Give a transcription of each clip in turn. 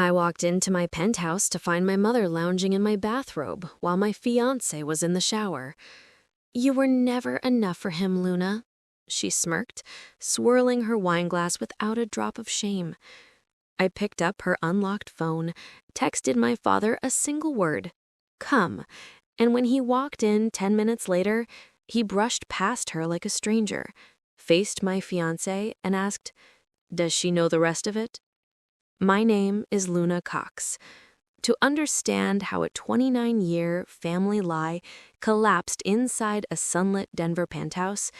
I walked into my penthouse to find my mother lounging in my bathrobe while my fiancé was in the shower. "You were never enough for him, Luna," she smirked, swirling her wineglass without a drop of shame. I picked up her unlocked phone, texted my father a single word, "Come," and when he walked in 10 minutes later, he brushed past her like a stranger, faced my fiancé, and asked, "Does she know the rest of it?" My name is Luna Cox. To understand how a 29-year family lie collapsed inside a sunlit Denver penthouse,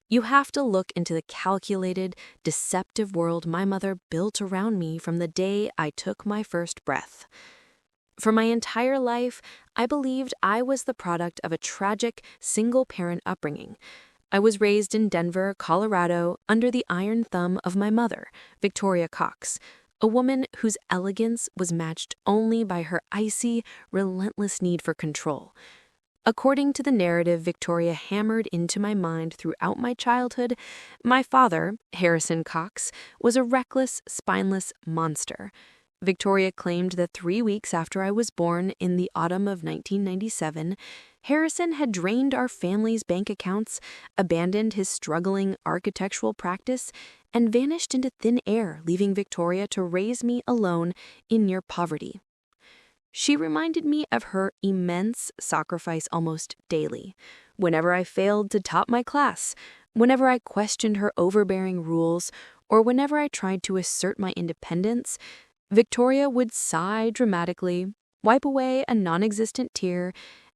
you have to look into the calculated, deceptive world my mother built around me from the day I took my first breath. For my entire life, I believed I was the product of a tragic, single-parent upbringing. I was raised in Denver, Colorado, under the iron thumb of my mother, Victoria Cox, a woman whose elegance was matched only by her icy, relentless need for control. According to the narrative Victoria hammered into my mind throughout my childhood, my father, Harrison Cox, was a reckless, spineless monster. Victoria claimed that 3 weeks after I was born, in the autumn of 1997, Harrison had drained our family's bank accounts, abandoned his struggling architectural practice, and vanished into thin air, leaving Victoria to raise me alone in near poverty. She reminded me of her immense sacrifice almost daily. Whenever I failed to top my class, whenever I questioned her overbearing rules, or whenever I tried to assert my independence, Victoria would sigh dramatically, wipe away a non-existent tear,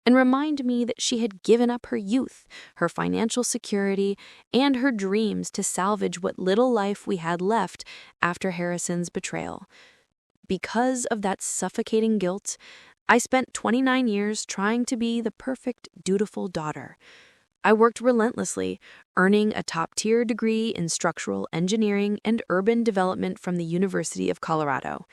and remind me that she had given up her youth, her financial security, and her dreams to salvage what little life we had left after Harrison's betrayal. Because of that suffocating guilt, I spent 29 years trying to be the perfect, dutiful daughter. I worked relentlessly, earning a top-tier degree in structural engineering and urban development from the University of Colorado.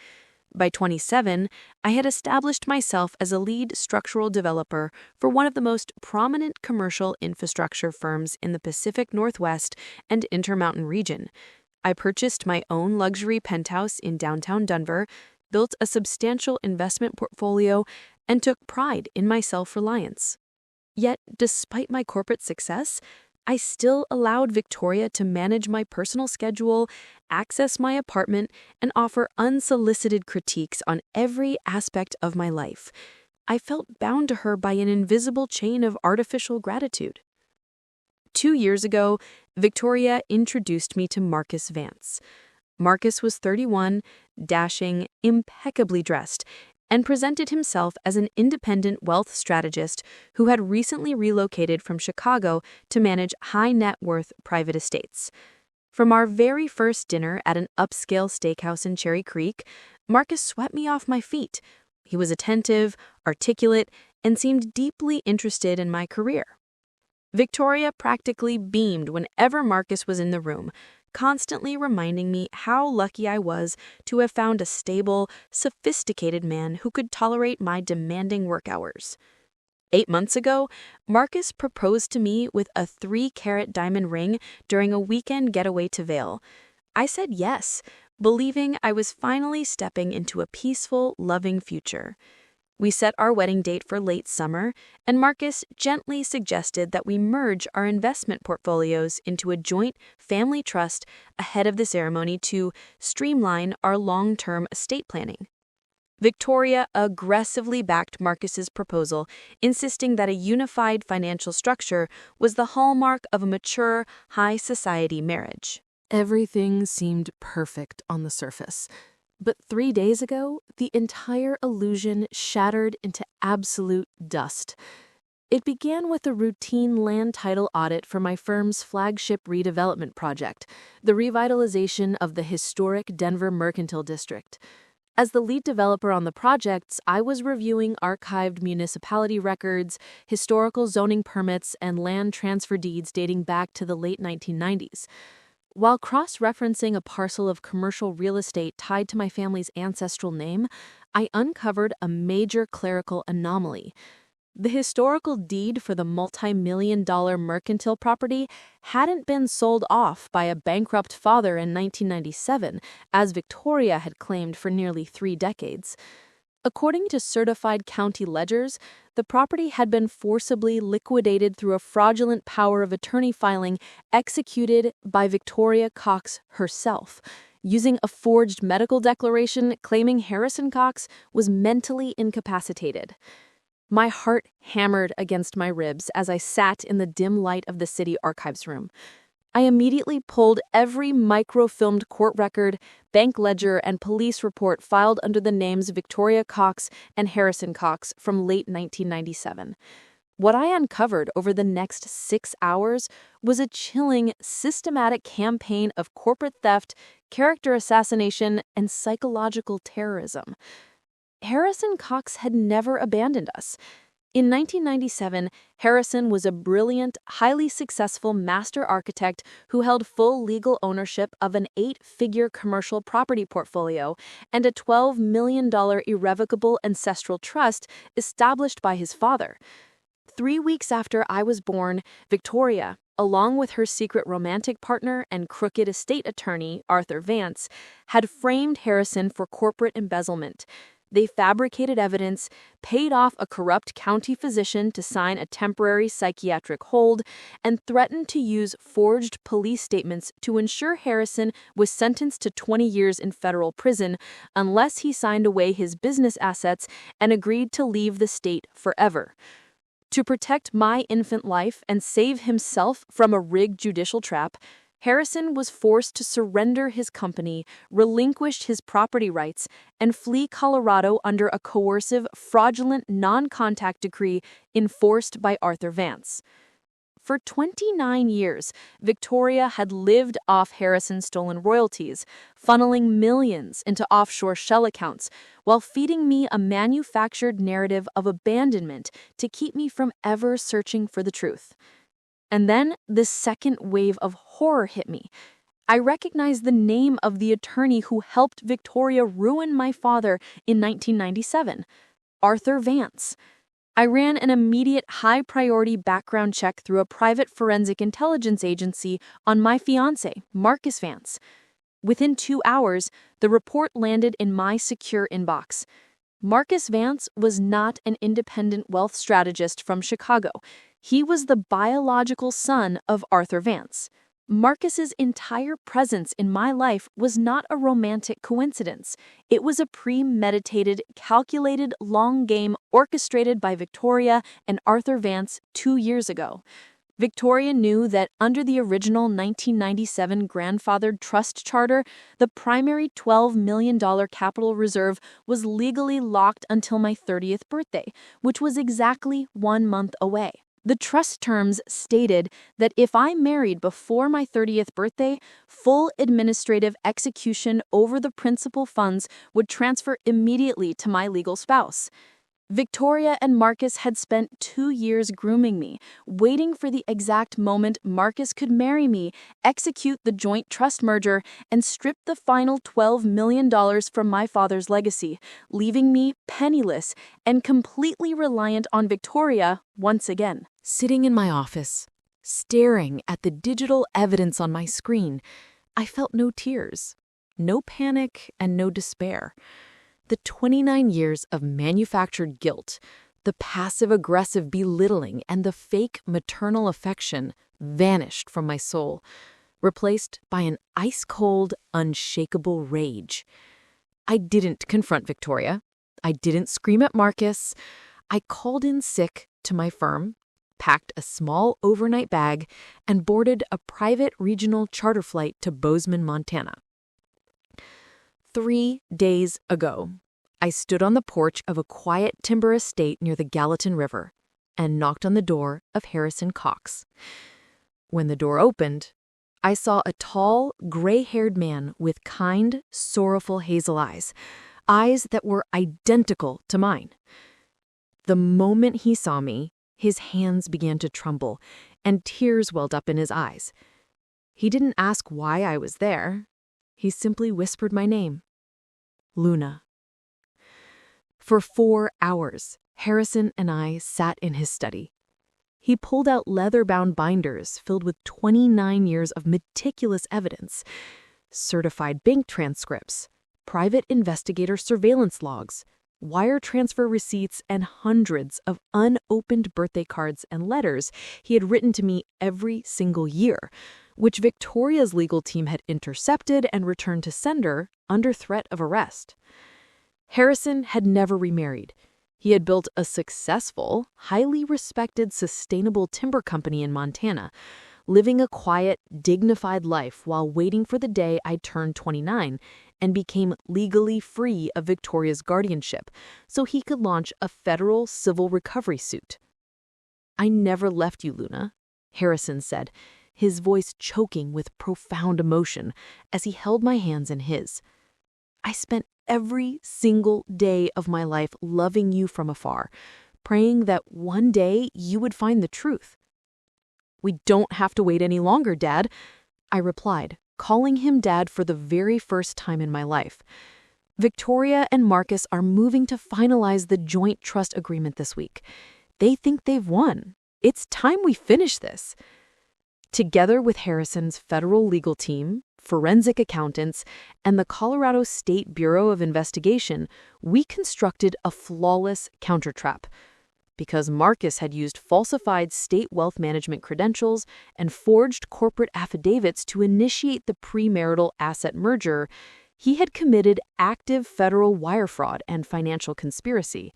By 27, I had established myself as a lead structural developer for one of the most prominent commercial infrastructure firms in the Pacific Northwest and Intermountain region. I purchased my own luxury penthouse in downtown Denver, built a substantial investment portfolio, and took pride in my self-reliance. Yet, despite my corporate success, I still allowed Victoria to manage my personal schedule, access my apartment, and offer unsolicited critiques on every aspect of my life. I felt bound to her by an invisible chain of artificial gratitude. 2 years ago, Victoria introduced me to Marcus Vance. Marcus was 31, dashing, impeccably dressed, and presented himself as an independent wealth strategist who had recently relocated from Chicago to manage high-net-worth private estates. From our very first dinner at an upscale steakhouse in Cherry Creek, Marcus swept me off my feet. He was attentive, articulate, and seemed deeply interested in my career. Victoria practically beamed whenever Marcus was in the room, constantly reminding me how lucky I was to have found a stable, sophisticated man who could tolerate my demanding work hours. 8 months ago, Marcus proposed to me with a 3-carat diamond ring during a weekend getaway to Vail. I said yes, believing I was finally stepping into a peaceful, loving future. We set our wedding date for late summer, and Marcus gently suggested that we merge our investment portfolios into a joint family trust ahead of the ceremony to streamline our long-term estate planning. Victoria aggressively backed Marcus's proposal, insisting that a unified financial structure was the hallmark of a mature, high-society marriage. Everything seemed perfect on the surface. But 3 days ago, the entire illusion shattered into absolute dust. It began with a routine land title audit for my firm's flagship redevelopment project, the revitalization of the historic Denver Mercantile District. As the lead developer on the projects, I was reviewing archived municipality records, historical zoning permits, and land transfer deeds dating back to the late 1990s. While cross-referencing a parcel of commercial real estate tied to my family's ancestral name, I uncovered a major clerical anomaly. The historical deed for the multi-million-dollar mercantile property hadn't been sold off by a bankrupt father in 1997, as Victoria had claimed for nearly 3 decades. According to certified county ledgers, the property had been forcibly liquidated through a fraudulent power of attorney filing executed by Victoria Cox herself, using a forged medical declaration claiming Harrison Cox was mentally incapacitated. My heart hammered against my ribs as I sat in the dim light of the city archives room. I immediately pulled every microfilmed court record, bank ledger, and police report filed under the names Victoria Cox and Harrison Cox from late 1997. What I uncovered over the next 6 hours was a chilling, systematic campaign of corporate theft, character assassination, and psychological terrorism. Harrison Cox had never abandoned us. In 1997, Harrison was a brilliant, highly successful master architect who held full legal ownership of an 8-figure commercial property portfolio and a $12 million irrevocable ancestral trust established by his father. 3 weeks after I was born, Victoria, along with her secret romantic partner and crooked estate attorney, Arthur Vance, had framed Harrison for corporate embezzlement. They fabricated evidence, paid off a corrupt county physician to sign a temporary psychiatric hold, and threatened to use forged police statements to ensure Harrison was sentenced to 20 years in federal prison unless he signed away his business assets and agreed to leave the state forever. To protect my infant life and save himself from a rigged judicial trap, Harrison was forced to surrender his company, relinquish his property rights, and flee Colorado under a coercive, fraudulent non-contact decree enforced by Arthur Vance. For 29 years, Victoria had lived off Harrison's stolen royalties, funneling millions into offshore shell accounts, while feeding me a manufactured narrative of abandonment to keep me from ever searching for the truth. And then the second wave of horror hit me. I recognized the name of the attorney who helped Victoria ruin my father in 1997, Arthur Vance. I ran an immediate high-priority background check through a private forensic intelligence agency on my fiancé, Marcus Vance. Within 2 hours, the report landed in my secure inbox. Marcus Vance was not an independent wealth strategist from Chicago. He was the biological son of Arthur Vance. Marcus's entire presence in my life was not a romantic coincidence. It was a premeditated, calculated long game orchestrated by Victoria and Arthur Vance 2 years ago. Victoria knew that under the original 1997 grandfathered trust charter, the primary $12 million capital reserve was legally locked until my 30th birthday, which was exactly 1 month away. The trust terms stated that if I married before my 30th birthday, full administrative execution over the principal funds would transfer immediately to my legal spouse. Victoria and Marcus had spent 2 years grooming me, waiting for the exact moment Marcus could marry me, execute the joint trust merger, and strip the final $12 million from my father's legacy, leaving me penniless and completely reliant on Victoria once again. Sitting in my office, staring at the digital evidence on my screen, I felt no tears, no panic, and no despair. The 29 years of manufactured guilt, the passive-aggressive belittling, and the fake maternal affection vanished from my soul, replaced by an ice-cold, unshakable rage. I didn't confront Victoria. I didn't scream at Marcus. I called in sick to my firm, packed a small overnight bag, and boarded a private regional charter flight to Bozeman, Montana. 3 days ago, I stood on the porch of a quiet timber estate near the Gallatin River and knocked on the door of Harrison Cox. When the door opened, I saw a tall, gray-haired man with kind, sorrowful hazel eyes that were identical to mine. The moment he saw me, his hands began to tremble, and tears welled up in his eyes. He didn't ask why I was there. He simply whispered my name. Luna. For 4 hours, Harrison and I sat in his study. He pulled out leather-bound binders filled with 29 years of meticulous evidence, certified bank transcripts, private investigator surveillance logs, wire transfer receipts, and hundreds of unopened birthday cards and letters he had written to me every single year, which Victoria's legal team had intercepted and returned to sender under threat of arrest. Harrison had never remarried. He had built a successful, highly respected, sustainable timber company in Montana, living a quiet, dignified life while waiting for the day I turned 29 and became legally free of Victoria's guardianship so he could launch a federal civil recovery suit. "I never left you, Luna," Harrison said, his voice choking with profound emotion as he held my hands in his. "I spent every single day of my life loving you from afar, praying that one day you would find the truth." "We don't have to wait any longer, Dad," I replied, calling him Dad for the very first time in my life. "Victoria and Marcus are moving to finalize the joint trust agreement this week. They think they've won. It's time we finish this." Together with Harrison's federal legal team, forensic accountants, and the Colorado State Bureau of Investigation, we constructed a flawless countertrap. Because Marcus had used falsified state wealth management credentials and forged corporate affidavits to initiate the premarital asset merger, he had committed active federal wire fraud and financial conspiracy.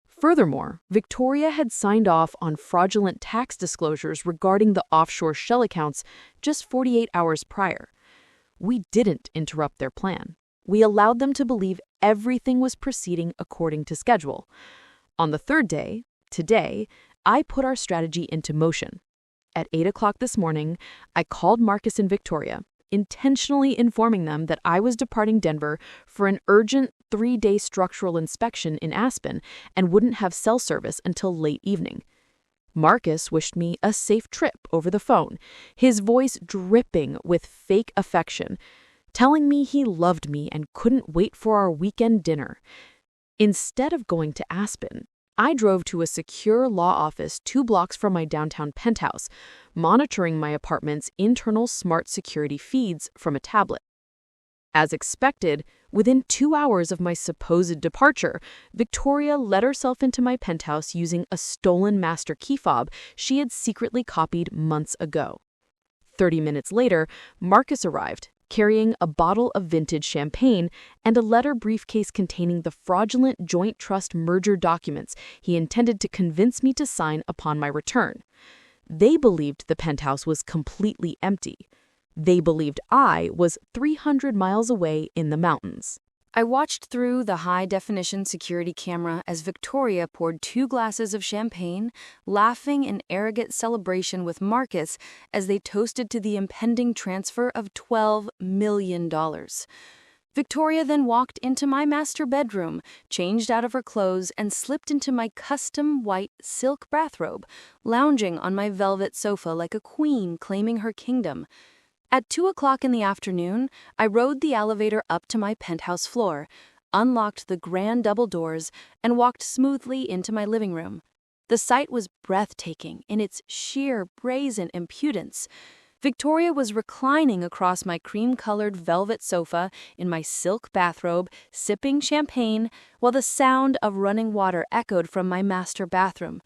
Furthermore, Victoria had signed off on fraudulent tax disclosures regarding the offshore shell accounts just 48 hours prior. We didn't interrupt their plan. We allowed them to believe everything was proceeding according to schedule. On the third day, today, I put our strategy into motion. At 8 o'clock this morning, I called Marcus and Victoria, intentionally informing them that I was departing Denver for an urgent 3-day structural inspection in Aspen and wouldn't have cell service until late evening. Marcus wished me a safe trip over the phone, his voice dripping with fake affection, telling me he loved me and couldn't wait for our weekend dinner. Instead of going to Aspen, I drove to a secure law office 2 blocks from my downtown penthouse, monitoring my apartment's internal smart security feeds from a tablet. As expected, within 2 hours of my supposed departure, Victoria let herself into my penthouse using a stolen master key fob she had secretly copied months ago. 30 minutes later, Marcus arrived, carrying a bottle of vintage champagne and a letter briefcase containing the fraudulent joint trust merger documents he intended to convince me to sign upon my return. They believed the penthouse was completely empty. They believed I was 300 miles away in the mountains. I watched through the high-definition security camera as Victoria poured 2 glasses of champagne, laughing in arrogant celebration with Marcus as they toasted to the impending transfer of $12 million. Victoria then walked into my master bedroom, changed out of her clothes, and slipped into my custom white silk bathrobe, lounging on my velvet sofa like a queen claiming her kingdom. At 2 o'clock in the afternoon, I rode the elevator up to my penthouse floor, unlocked the grand double doors, and walked smoothly into my living room. The sight was breathtaking in its sheer brazen impudence. Victoria was reclining across my cream-colored velvet sofa in my silk bathrobe, sipping champagne, while the sound of running water echoed from my master bathroom.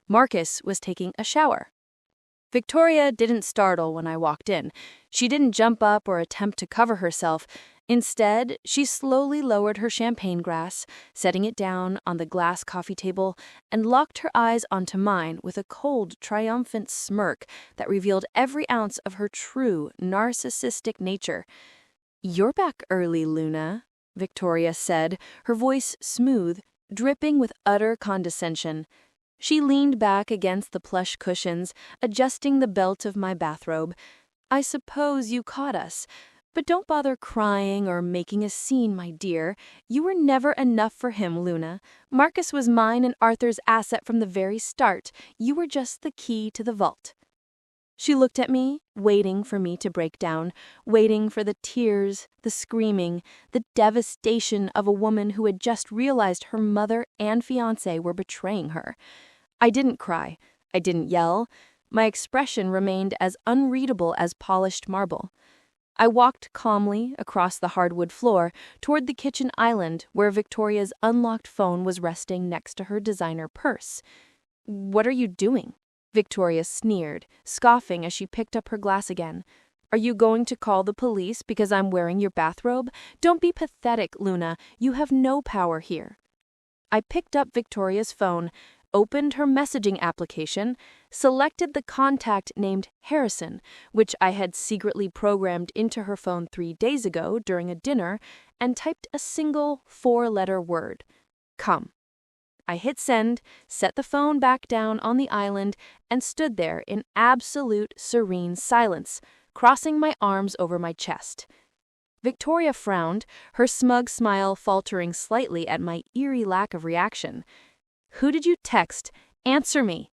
Marcus was taking a shower. Victoria didn't startle when I walked in. She didn't jump up or attempt to cover herself. Instead, she slowly lowered her champagne glass, setting it down on the glass coffee table, and locked her eyes onto mine with a cold, triumphant smirk that revealed every ounce of her true, narcissistic nature. "You're back early, Luna," Victoria said, her voice smooth, dripping with utter condescension. She leaned back against the plush cushions, adjusting the belt of my bathrobe. "I suppose you caught us. But don't bother crying or making a scene, my dear. You were never enough for him, Luna. Marcus was mine and Arthur's asset from the very start. You were just the key to the vault." She looked at me, waiting for me to break down, waiting for the tears, the screaming, the devastation of a woman who had just realized her mother and fiancé were betraying her. I didn't cry. I didn't yell. My expression remained as unreadable as polished marble. I walked calmly across the hardwood floor toward the kitchen island where Victoria's unlocked phone was resting next to her designer purse. "What are you doing?" Victoria sneered, scoffing as she picked up her glass again. "Are you going to call the police because I'm wearing your bathrobe? Don't be pathetic, Luna. You have no power here." I picked up Victoria's phone, opened her messaging application, selected the contact named Harrison, which I had secretly programmed into her phone 3 days ago during a dinner, and typed a single 4-letter word: "Come." I hit send, set the phone back down on the island, and stood there in absolute serene silence, crossing my arms over my chest. Victoria frowned, her smug smile faltering slightly at my eerie lack of reaction. "Who did you text? Answer me."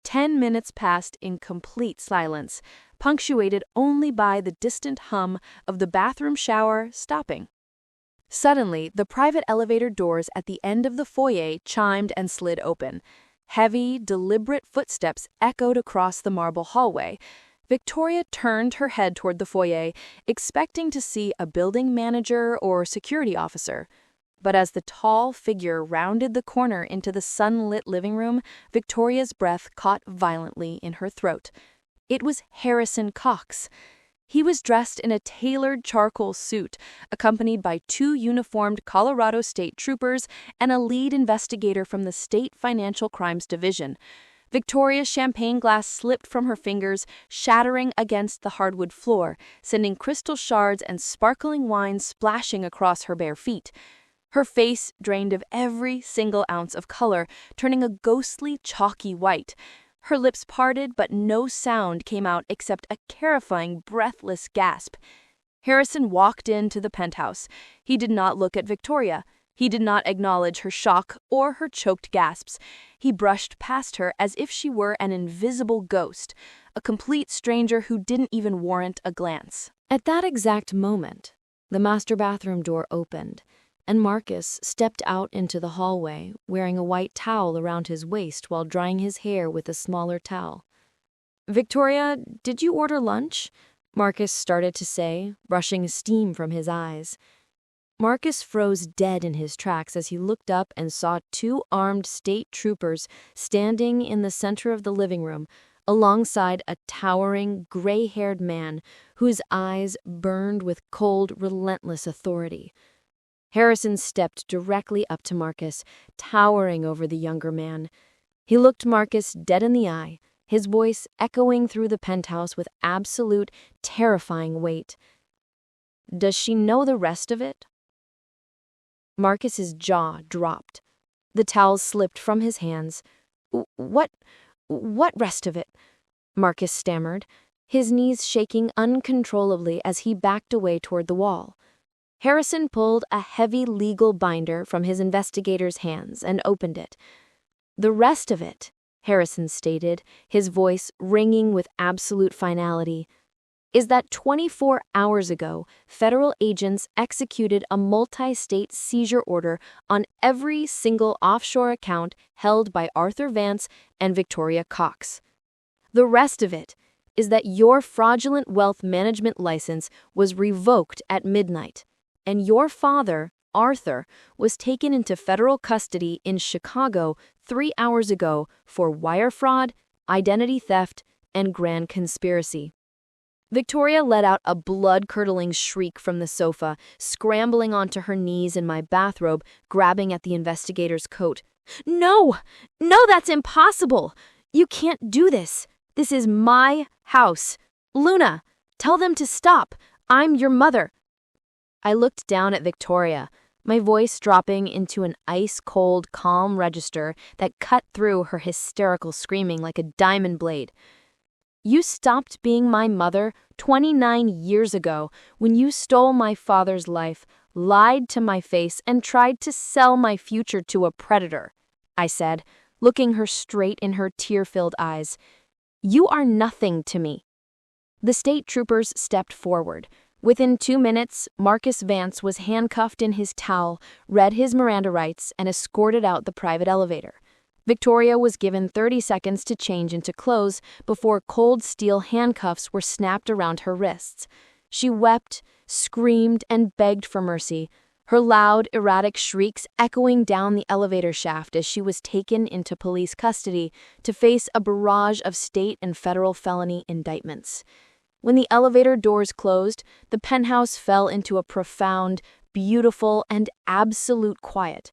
10 minutes passed in complete silence, punctuated only by the distant hum of the bathroom shower stopping. Suddenly, the private elevator doors at the end of the foyer chimed and slid open. Heavy, deliberate footsteps echoed across the marble hallway. Victoria turned her head toward the foyer, expecting to see a building manager or security officer. But as the tall figure rounded the corner into the sunlit living room, Victoria's breath caught violently in her throat. It was Harrison Cox. He was dressed in a tailored charcoal suit, accompanied by 2 uniformed Colorado State troopers and a lead investigator from the State Financial Crimes Division. Victoria's champagne glass slipped from her fingers, shattering against the hardwood floor, sending crystal shards and sparkling wine splashing across her bare feet. Her face drained of every single ounce of color, turning a ghostly, chalky white. Her lips parted, but no sound came out except a terrifying, breathless gasp. Harrison walked into the penthouse. He did not look at Victoria. He did not acknowledge her shock or her choked gasps. He brushed past her as if she were an invisible ghost, a complete stranger who didn't even warrant a glance. At that exact moment, the master bathroom door opened, and Marcus stepped out into the hallway, wearing a white towel around his waist while drying his hair with a smaller towel. "Victoria, did you order lunch?" Marcus started to say, brushing steam from his eyes. Marcus froze dead in his tracks as he looked up and saw 2 armed state troopers standing in the center of the living room, alongside a towering, gray-haired man whose eyes burned with cold, relentless authority. Harrison stepped directly up to Marcus, towering over the younger man. He looked Marcus dead in the eye, his voice echoing through the penthouse with absolute, terrifying weight. "Does she know the rest of it?" Marcus's jaw dropped. The towel slipped from his hands. What rest of it?" Marcus stammered, his knees shaking uncontrollably as he backed away toward the wall. Harrison pulled a heavy legal binder from his investigator's hands and opened it. "The rest of it," Harrison stated, his voice ringing with absolute finality, "is that 24 hours ago, federal agents executed a multi-state seizure order on every single offshore account held by Arthur Vance and Victoria Cox. The rest of it is that your fraudulent wealth management license was revoked at midnight, and your father, Arthur, was taken into federal custody in Chicago 3 hours ago for wire fraud, identity theft, and grand conspiracy." Victoria let out a blood-curdling shriek from the sofa, scrambling onto her knees in my bathrobe, grabbing at the investigator's coat. No, that's impossible! You can't do this! This is my house! Luna, tell them to stop! I'm your mother!" I looked down at Victoria, my voice dropping into an ice-cold, calm register that cut through her hysterical screaming like a diamond blade. "You stopped being my mother 29 years ago when you stole my father's life, lied to my face, and tried to sell my future to a predator," I said, looking her straight in her tear-filled eyes. "You are nothing to me." The state troopers stepped forward. Within 2 minutes, Marcus Vance was handcuffed in his towel, read his Miranda rights, and escorted out the private elevator. Victoria was given 30 seconds to change into clothes before cold steel handcuffs were snapped around her wrists. She wept, screamed, and begged for mercy, her loud, erratic shrieks echoing down the elevator shaft as she was taken into police custody to face a barrage of state and federal felony indictments. When the elevator doors closed, the penthouse fell into a profound, beautiful, and absolute quiet.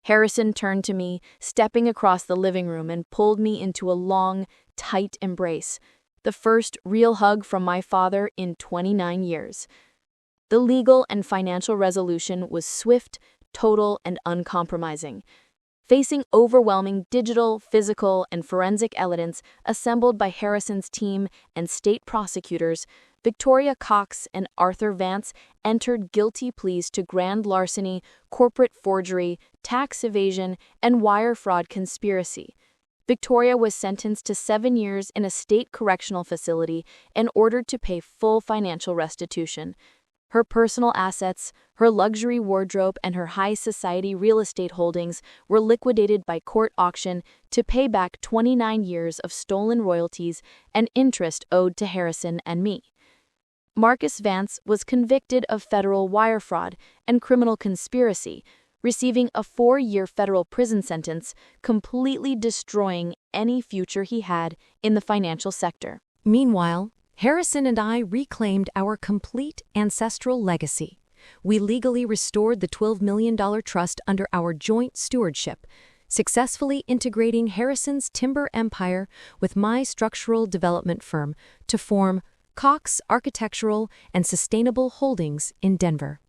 Harrison turned to me, stepping across the living room, and pulled me into a long, tight embrace, the first real hug from my father in 29 years. The legal and financial resolution was swift, total, and uncompromising. Facing overwhelming digital, physical, and forensic evidence assembled by Harrison's team and state prosecutors, Victoria Cox and Arthur Vance entered guilty pleas to grand larceny, corporate forgery, tax evasion, and wire fraud conspiracy. Victoria was sentenced to 7 years in a state correctional facility and ordered to pay full financial restitution. Her personal assets, her luxury wardrobe, and her high society real estate holdings were liquidated by court auction to pay back 29 years of stolen royalties and interest owed to Harrison and me. Marcus Vance was convicted of federal wire fraud and criminal conspiracy, receiving a 4-year federal prison sentence, completely destroying any future he had in the financial sector. Meanwhile, Harrison and I reclaimed our complete ancestral legacy. We legally restored the $12 million trust under our joint stewardship, successfully integrating Harrison's timber empire with my structural development firm to form Cox Architectural and Sustainable Holdings in Denver.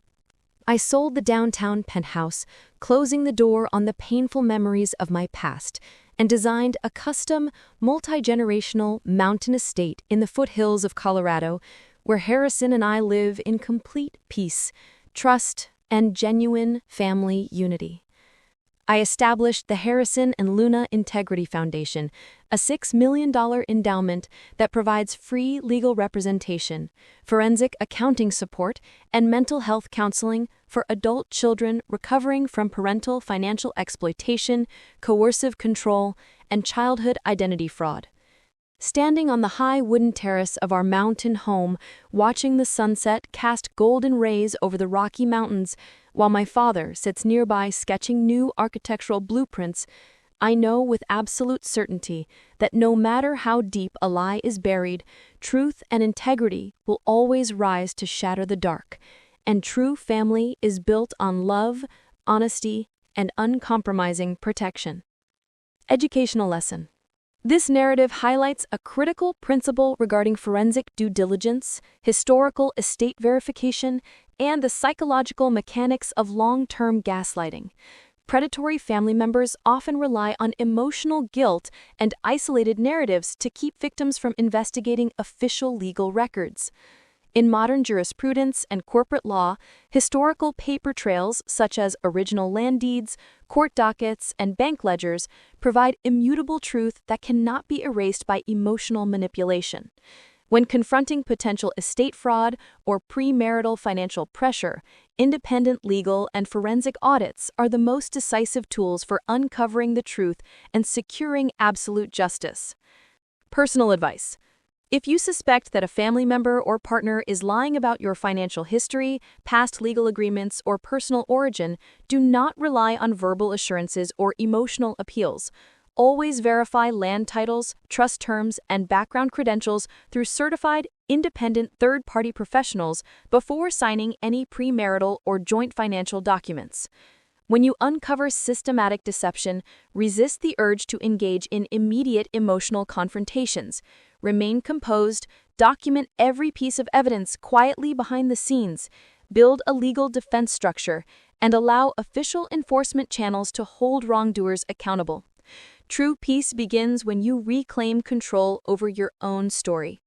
I sold the downtown penthouse, closing the door on the painful memories of my past, and designed a custom, multi-generational mountain estate in the foothills of Colorado, where Harrison and I live in complete peace, trust, and genuine family unity. I established the Harrison and Luna Integrity Foundation, a $6 million endowment that provides free legal representation, forensic accounting support, and mental health counseling for adult children recovering from parental financial exploitation, coercive control, and childhood identity fraud. Standing on the high wooden terrace of our mountain home, watching the sunset cast golden rays over the Rocky Mountains, while my father sits nearby sketching new architectural blueprints, I know with absolute certainty that no matter how deep a lie is buried, truth and integrity will always rise to shatter the dark, and true family is built on love, honesty, and uncompromising protection. Educational lesson. This narrative highlights a critical principle regarding forensic due diligence, historical estate verification, and the psychological mechanics of long-term gaslighting. Predatory family members often rely on emotional guilt and isolated narratives to keep victims from investigating official legal records. In modern jurisprudence and corporate law, historical paper trails such as original land deeds, court dockets, and bank ledgers provide immutable truth that cannot be erased by emotional manipulation. When confronting potential estate fraud or premarital financial pressure, independent legal and forensic audits are the most decisive tools for uncovering the truth and securing absolute justice. Personal advice. If you suspect that a family member or partner is lying about your financial history, past legal agreements, or personal origin, do not rely on verbal assurances or emotional appeals. Always verify land titles, trust terms, and background credentials through certified, independent third-party professionals before signing any premarital or joint financial documents. When you uncover systematic deception, resist the urge to engage in immediate emotional confrontations. Remain composed, document every piece of evidence quietly behind the scenes, build a legal defense structure, and allow official enforcement channels to hold wrongdoers accountable. True peace begins when you reclaim control over your own story.